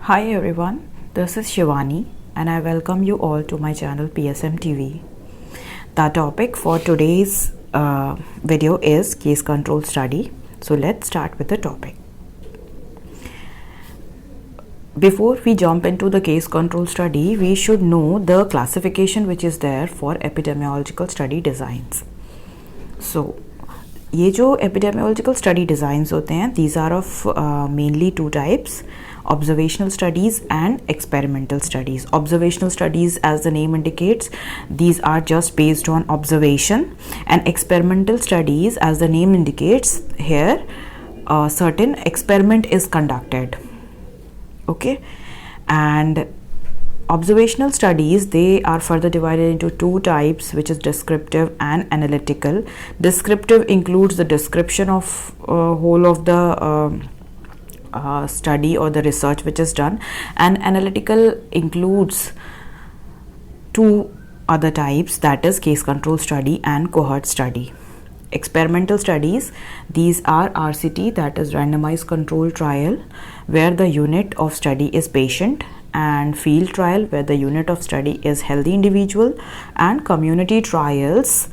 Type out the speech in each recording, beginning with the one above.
Hi everyone, this is Shivani and I welcome you all to my channel PSM TV. The topic for today's video is case control study. So let's start with the topic. Before we jump into the case control study, we should know the classification which is there for epidemiological study designs. So ये जो epidemiological study designs होते हैं, these are of mainly two types, observational studies and experimental studies. Observational studies, as the name indicates, these are just based on observation, and experimental studies, as the name indicates, here a certain experiment is conducted. Okay, and observational studies, they are further divided into two types, which is descriptive and analytical. Descriptive includes the description of whole of the study or the research which is done, and analytical includes two other types, that is case control study and cohort study. Experimental studies, these are RCT, that is randomized control trial, where the unit of study is patient, and field trial, where the unit of study is healthy individual, and community trials,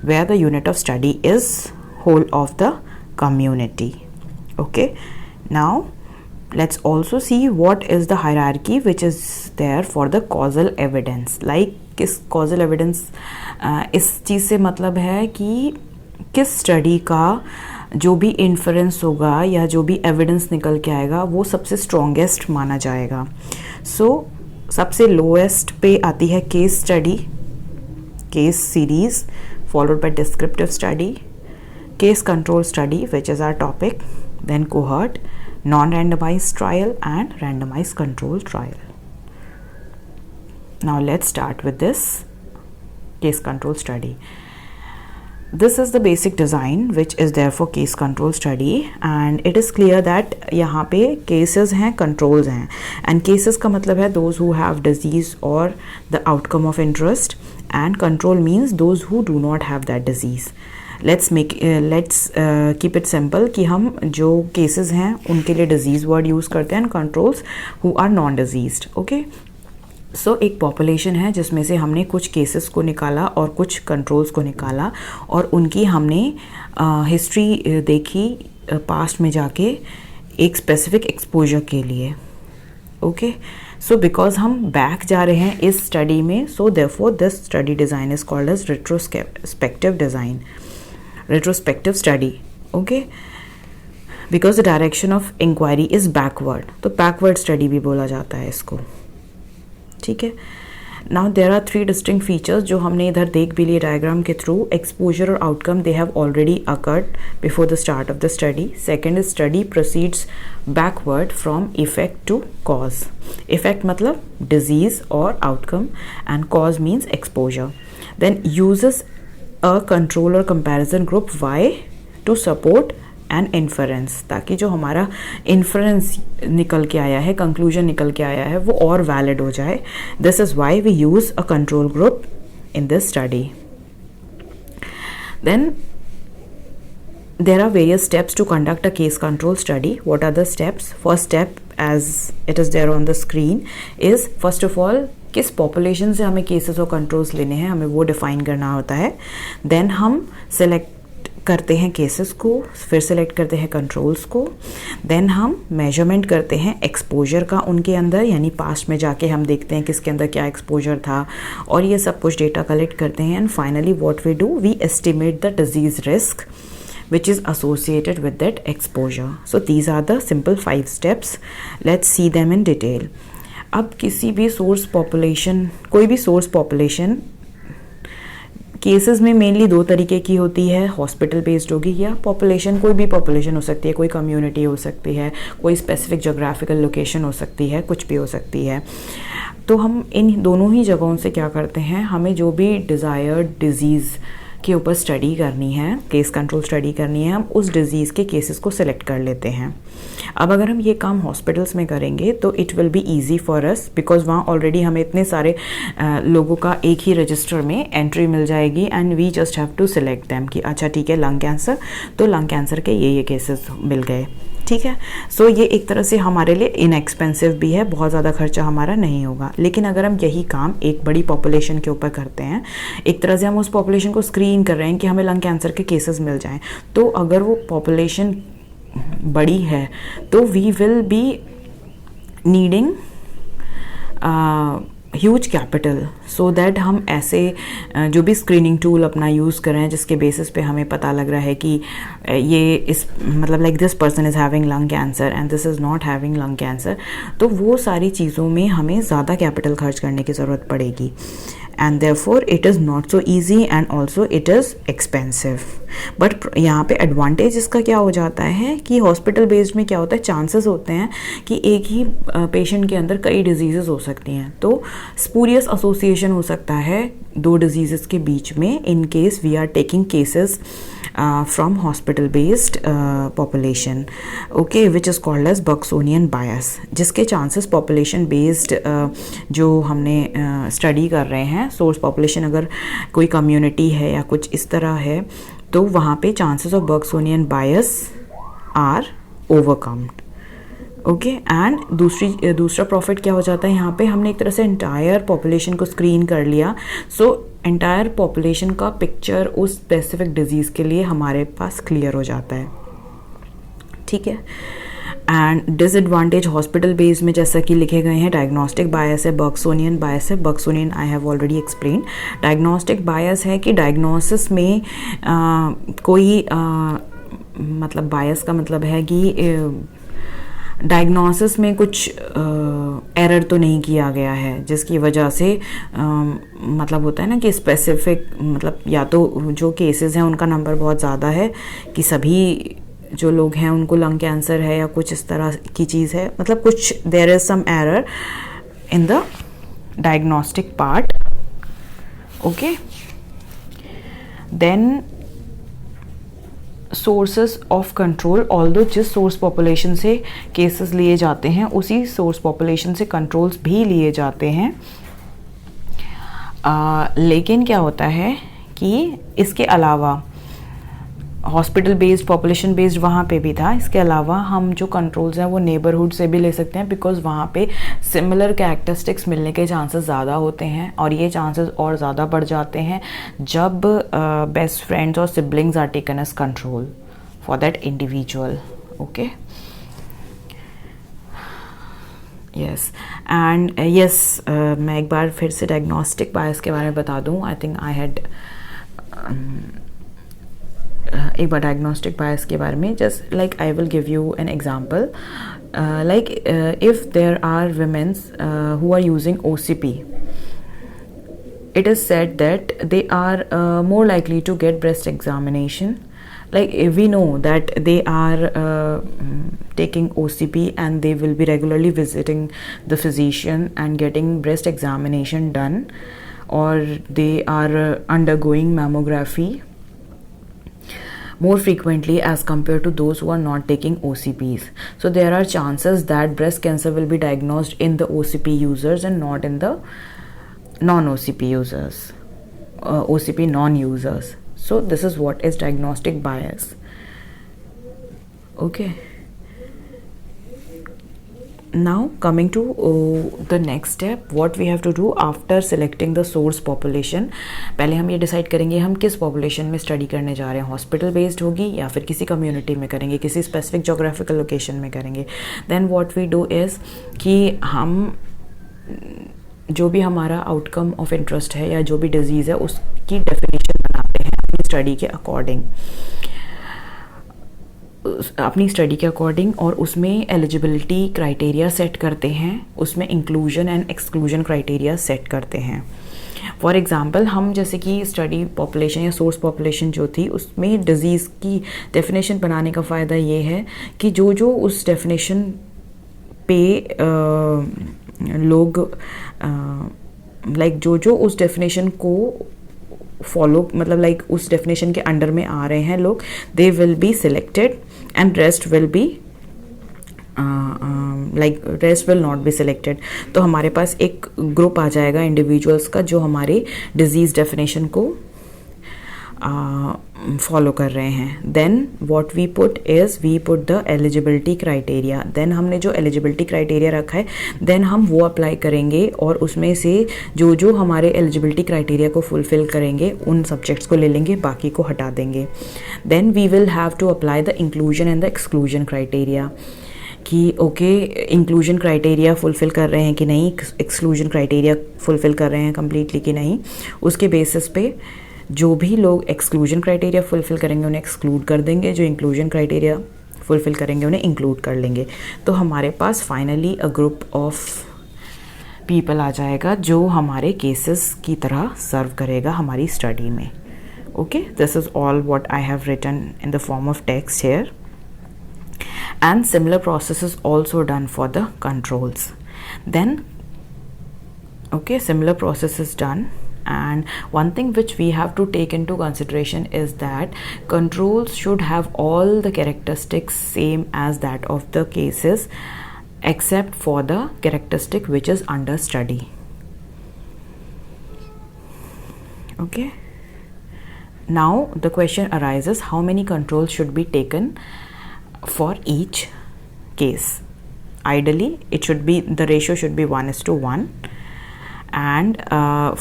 where the unit of study is whole of the community. Okay, now let's also see what is the hierarchy which is there for the causal evidence. Like किस causal evidence इस चीज़ से मतलब है कि किस study का जो भी इन्फरेंस होगा या जो भी एविडेंस निकल के आएगा वो सबसे स्ट्रॉन्गेस्ट माना जाएगा. सो सबसे लोएस्ट पे आती है case study, case series, followed by descriptive study, case control study which is our topic, then cohort, non-randomized trial and randomized control trial. Now let's start with this case control study. This is the basic design which is there for case control study, and it is clear that यहाँ पे cases हैं, controls हैं, and cases का मतलब है those who have disease or the outcome of interest, and control means those who do not have that disease. let's keep it simple कि हम जो cases हैं उनके लिए disease word use करते हैं, and controls who are non-diseased. okay, so एक population है जिसमें से हमने कुछ cases को निकाला और कुछ controls को निकाला, और उनकी हमने history देखी past में जाके एक specific exposure के लिए. okay, so because हम back जा रहे हैं इस study में, so therefore this study design is called as retrospective design, retrospective study. okay, because the direction of inquiry is backward, तो backward study भी बोला जाता है इसको. ठीक है. Now there are three distinct features जो हमने इधर देख भी लिए diagram के through. Exposure और outcome, they have already occurred before the start of the study. Second is study proceeds backward from effect to cause. Effect मतलब disease or outcome, and cause means exposure. Then uses a control or comparison group Y to support an inference, ताकि जो हमारा inference निकल के आया है, conclusion निकल के आया है, वो और valid हो जाए. This is why we use a control group in this study. Then there are various steps to conduct a case control study. What are the steps? First step, as it is there on the screen, is first of all किस population से हमें cases और controls लेने हैं, हमें वो define करना होता है. देन हम सेलेक्ट करते हैं केसेस को, फिर सेलेक्ट करते हैं कंट्रोल्स को. देन हम मेजरमेंट करते हैं एक्सपोजर का उनके अंदर, यानी पास्ट में जाके हम देखते हैं किसके अंदर क्या एक्सपोजर था, और ये सब कुछ डेटा कलेक्ट करते हैं. And finally what we do, we estimate the disease risk which is associated with that exposure. So these are the simple 5 steps. Let's see them in detail. अब किसी भी सोर्स पॉपुलेशन, कोई भी source population cases में mainly दो तरीके की होती है, हॉस्पिटल बेस्ड होगी या पॉपुलेशन, कोई भी पॉपुलेशन हो सकती है, कोई कम्युनिटी हो सकती है, कोई स्पेसिफिक जोग्राफिकल लोकेशन हो सकती है, कुछ भी हो सकती है. तो हम इन दोनों ही जगहों से क्या करते हैं, हमें जो भी डिज़ायर्ड डिजीज़ के ऊपर स्टडी करनी है, केस कंट्रोल स्टडी करनी है, हम उस डिज़ीज़ के केसेस को सिलेक्ट कर लेते हैं. अब अगर हम ये काम हॉस्पिटल्स में करेंगे तो it will be easy for us, because वहाँ ऑलरेडी हमें इतने सारे लोगों का एक ही रजिस्टर में एंट्री मिल जाएगी, and we just have to select them कि अच्छा ठीक है लंग कैंसर, तो लंग कैंसर के ये केसेस मिल गए. ठीक है। सो ये एक तरह से हमारे लिए इनएक्सपेंसिव भी है, बहुत ज़्यादा खर्चा हमारा नहीं होगा। लेकिन अगर हम यही काम एक बड़ी पॉपुलेशन के ऊपर करते हैं, एक तरह से हम उस पॉपुलेशन को स्क्रीन कर रहे हैं कि हमें लंग कैंसर के केसेस मिल जाएं, तो अगर वो पॉपुलेशन बड़ी है तो we will be needing huge capital, so that हम ऐसे जो भी स्क्रीनिंग टूल अपना यूज़ कर रहे हैं जिसके बेसिस पे हमें पता लग रहा है कि ये इस मतलब like this person is having lung cancer and this is not having lung cancer, तो वो सारी चीज़ों में हमें ज़्यादा कैपिटल खर्च करने की ज़रूरत पड़ेगी। And therefore it is not so easy and also it is expensive. But यहाँ पे एडवांटेज इसका क्या हो जाता है कि हॉस्पिटल बेस्ड में क्या होता है, चांसेस होते हैं कि एक ही पेशेंट के अंदर कई डिजीज़ेस हो सकती हैं, तो स्पूरियस एसोसिएशन हो सकता है दो डिजीज़ेस के बीच में in case we are taking cases from hospital based population, okay, which is called as Bucksonian bias, जिसके chances population based जो हमने study कर रहे हैं, source population अगर कोई community है या कुछ इस तरह है तो वहाँ पे chances of Bucksonian bias are overcome, okay. And दूसरा प्रॉफिट क्या हो जाता है, यहाँ पे हमने एक तरह से एंटायर पॉपुलेशन को स्क्रीन कर लिया, सो एंटायर पॉपुलेशन का पिक्चर उस स्पेसिफिक डिजीज़ के लिए हमारे पास क्लियर हो जाता है, ठीक है। एंड डिसएडवांटेज हॉस्पिटल बेस्ड में जैसा कि लिखे गए हैं, डायग्नोस्टिक बायस है, बक्सोनियन बायस है। Berksonian I have already explain. Diagnostic bias है कि डायग्नोसिस में कोई मतलब बायस का मतलब है कि डायग्नोसिस में कुछ एरर तो नहीं किया गया है जिसकी वजह से मतलब होता है ना कि स्पेसिफिक मतलब या तो जो केसेस हैं उनका नंबर बहुत ज़्यादा है कि सभी जो लोग हैं उनको लंग कैंसर है या कुछ इस तरह की चीज़ है, मतलब कुछ there is some error in the diagnostic part, okay. Then sources of control, although जिस सोर्स पॉपुलेशन से केसेस लिए जाते हैं उसी सोर्स पॉपुलेशन से कंट्रोल्स भी लिए जाते हैं, लेकिन क्या होता है कि इसके अलावा हॉस्पिटल बेस्ड पॉपुलेशन बेस्ड वहाँ पे भी था, इसके अलावा हम जो कंट्रोल्स हैं वो नेबरहुड से भी ले सकते हैं, बिकॉज वहाँ पे सिमिलर कैरेक्टरिस्टिक्स मिलने के चांसेस ज़्यादा होते हैं और ये चांसेस और ज़्यादा बढ़ जाते हैं जब बेस्ट फ्रेंड्स और siblings are taken as control for that individual, okay. Yes and yes, मैं एक बार फिर से डायग्नोस्टिक बायस के बारे में बता दूँ। आई थिंक आई हैड एक बार डायग्नोस्टिक बायस के बारे में, just like I will give you an example, like if there are women's who are using OCP, it is said that they are more likely to get breast examination. Like we know that they are taking OCP and they will be regularly visiting the physician and getting breast examination done, or they are undergoing mammography more frequently as compared to those who are not taking OCPs. So there are chances that breast cancer will be diagnosed in the OCP users and not in the non-OCP users, OCP non-users. So this is what is diagnostic bias, okay. Now coming to the next step, what we have to do after selecting the source population. पहले हम ये decide करेंगे हम किस population में study करने जा रहे हैं, हॉस्पिटल बेस्ड होगी या फिर किसी कम्युनिटी में करेंगे, किसी स्पेसिफिक जोग्राफिकल लोकेशन में करेंगे। Then what we do is कि हम जो भी हमारा आउटकम ऑफ इंटरेस्ट है या जो भी डिजीज़ है उसकी डेफिनेशन बनाते हैं अपनी स्टडी के अकॉर्डिंग, और उसमें एलिजिबिलिटी क्राइटेरिया सेट करते हैं, उसमें inclusion and exclusion criteria set करते हैं। फॉर एग्ज़ाम्पल हम जैसे कि स्टडी पॉपुलेशन या सोर्स पॉपुलेशन जो थी उसमें डिज़ीज़ की डेफिनेशन बनाने का फ़ायदा ये है कि जो उस डेफिनेशन पे लोग लाइक जो उस डेफिनेशन को फॉलो मतलब लाइक उस डेफिनेशन के अंडर में आ रहे हैं लोग, they will be selected and rest will be rest will not be selected. तो हमारे पास एक ग्रुप आ जाएगा इंडिविजुअल्स का जो हमारे डिजीज़ डेफिनेशन को फॉलो कर रहे हैं. Then what we put the eligibility criteria. Then हमने जो एलिजिबिलिटी क्राइटेरिया रखा है देन हम वो अप्लाई करेंगे और उसमें से जो जो हमारे एलिजिबिलिटी क्राइटेरिया को फुलफिल करेंगे उन सब्जेक्ट्स को ले लेंगे, बाकी को हटा देंगे. Then we will have to apply the inclusion and the exclusion criteria कि ओके इंक्लूजन क्राइटेरिया फुलफ़िल कर रहे हैं कि नहीं, एक्सक्लूजन क्राइटेरिया फुलफ़िल कर रहे हैं कम्प्लीटली कि नहीं. उसके बेसिस पे जो भी लोग एक्सक्लूजन क्राइटेरिया फुलफ़िल करेंगे उन्हें एक्सक्लूड कर देंगे, जो इंक्लूजन क्राइटेरिया फुलफ़िल करेंगे उन्हें इंक्लूड कर लेंगे. तो हमारे पास finally a group of people आ जाएगा जो हमारे केसेस की तरह सर्व करेगा हमारी स्टडी में. Okay, this is all what I have written in the form of text here. And similar process is also done for the controls. Then okay, similar process is done, and one thing which we have to take into consideration is that controls should have all the characteristics same as that of the cases except for the characteristic which is under study. Okay, now the question arises, how many controls should be taken for each case? Ideally it should be, the ratio should be 1:1, and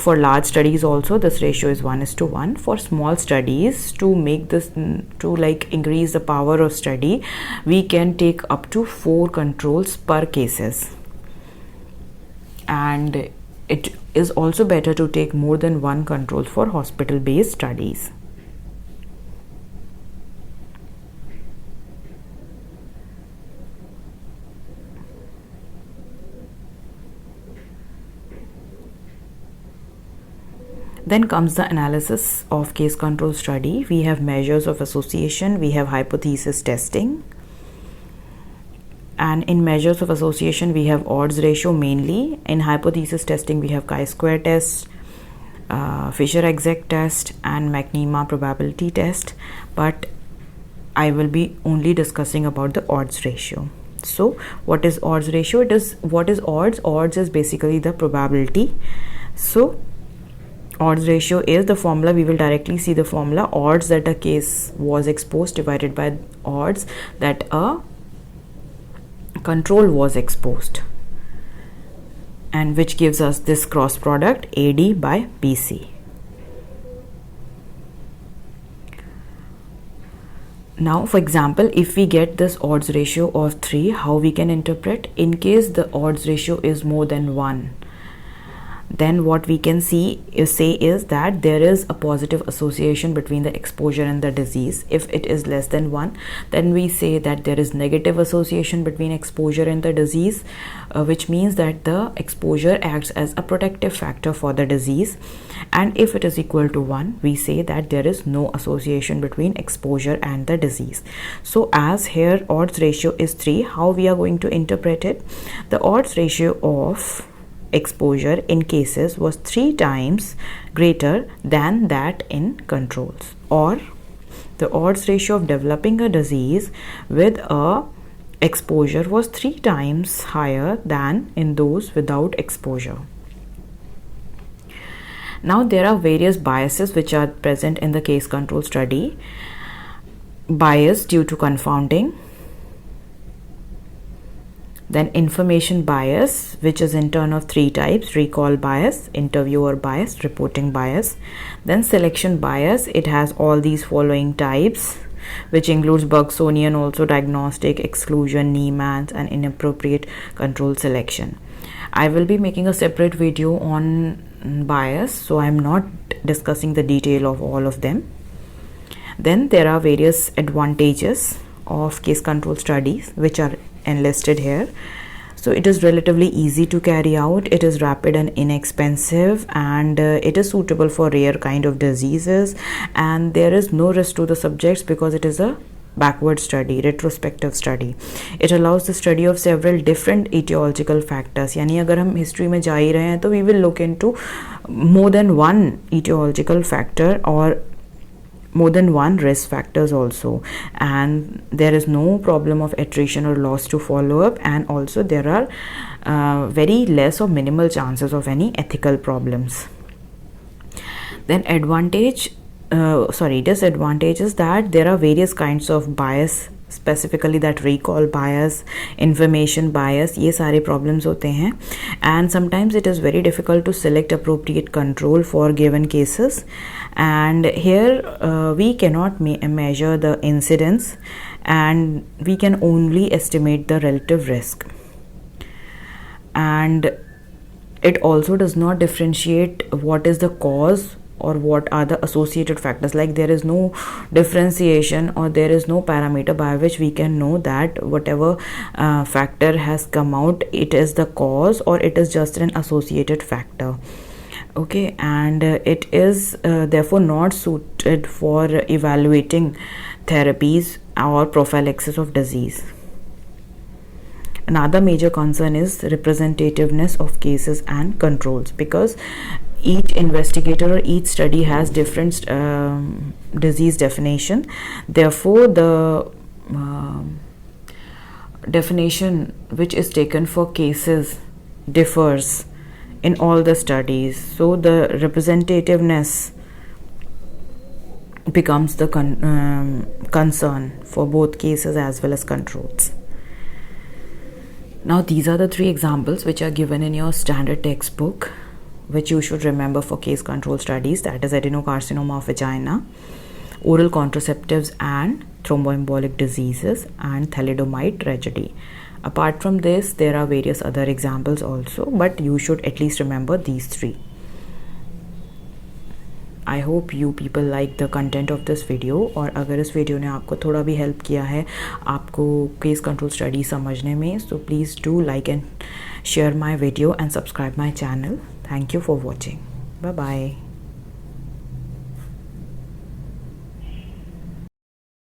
for large studies also this ratio is 1:1. For small studies, to make this, to like increase the power of study, we can take up to 4 controls per cases, and it is also better to take more than 1 control for hospital based studies. Then comes the analysis of case control study. We have measures of association, we have hypothesis testing, and in measures of association we have odds ratio mainly. In hypothesis testing we have chi-square test, Fisher-Exec test, and McNemar probability test, but I will be only discussing about the odds ratio. So what is odds ratio? What is odds? Odds is basically the probability. So odds ratio is the formula. We will directly see the formula: odds that a case was exposed divided by odds that a control was exposed, and which gives us this cross product AD by BC. Now for example, if we get this odds ratio of 3, how we can interpret? In case the odds ratio is more than 1, then what we can say is that there is a positive association between the exposure and the disease. If it is less than 1, then we say that there is negative association between exposure and the disease, which means that the exposure acts as a protective factor for the disease. And if it is equal to 1, we say that there is no association between exposure and the disease. So as here odds ratio is 3, how we are going to interpret it? The odds ratio of exposure in cases was 3 times greater than that in controls, or the odds ratio of developing a disease with a exposure was 3 times higher than in those without exposure. Now there are various biases which are present in the case control study. Bias due to confounding, then information bias, which is in turn of 3 types: recall bias, interviewer bias, reporting bias. Then selection bias, it has all these following types, which includes Bergsonian, also diagnostic, exclusion, Niemann's, and inappropriate control selection. I will be making a separate video on bias, so I am not discussing the detail of all of them. Then there are various advantages of case control studies which are enlisted here. So it is relatively easy to carry out, it is rapid and inexpensive, and it is suitable for rare kind of diseases, and there is no risk to the subjects because it is a backward study, retrospective study. It allows the study of several different etiological factors. यानी अगर हम history में जा ही रहे हैं तो we will look into more than one etiological factor or more than one risk factors also, and there is no problem of attrition or loss to follow up, and also there are very less or minimal chances of any ethical problems. Then advantage disadvantage is that there are various kinds of bias, specifically that recall bias, information bias, ये सारे problems होते हैं, and sometimes it is very difficult to select appropriate control for given cases, and here we cannot measure the incidence, and we can only estimate the relative risk, and it also does not differentiate what is the cause or what are the associated factors. Like there is no differentiation or there is no parameter by which we can know that whatever factor has come out, it is the cause or it is just an associated factor. Okay, and it is therefore not suited for evaluating therapies or prophylaxis of disease. Another major concern is representativeness of cases and controls, because each investigator or each study has different disease definition. Therefore, the definition which is taken for cases differs in all the studies. So the representativeness becomes the concern for both cases as well as controls. Now these are the 3 examples which are given in your standard textbook, which you should remember for case control studies, that is adenocarcinoma of vagina, oral contraceptives and thromboembolic diseases, and thalidomide tragedy. Apart from this, there are various other examples also, but you should at least remember these 3. I hope you people like the content of this video, और अगर इस video ने आपको थोड़ा भी help किया है आपको केस कंट्रोल स्टडी समझने में, so please do like and share my video and subscribe my channel. Thank you for watching. Bye bye.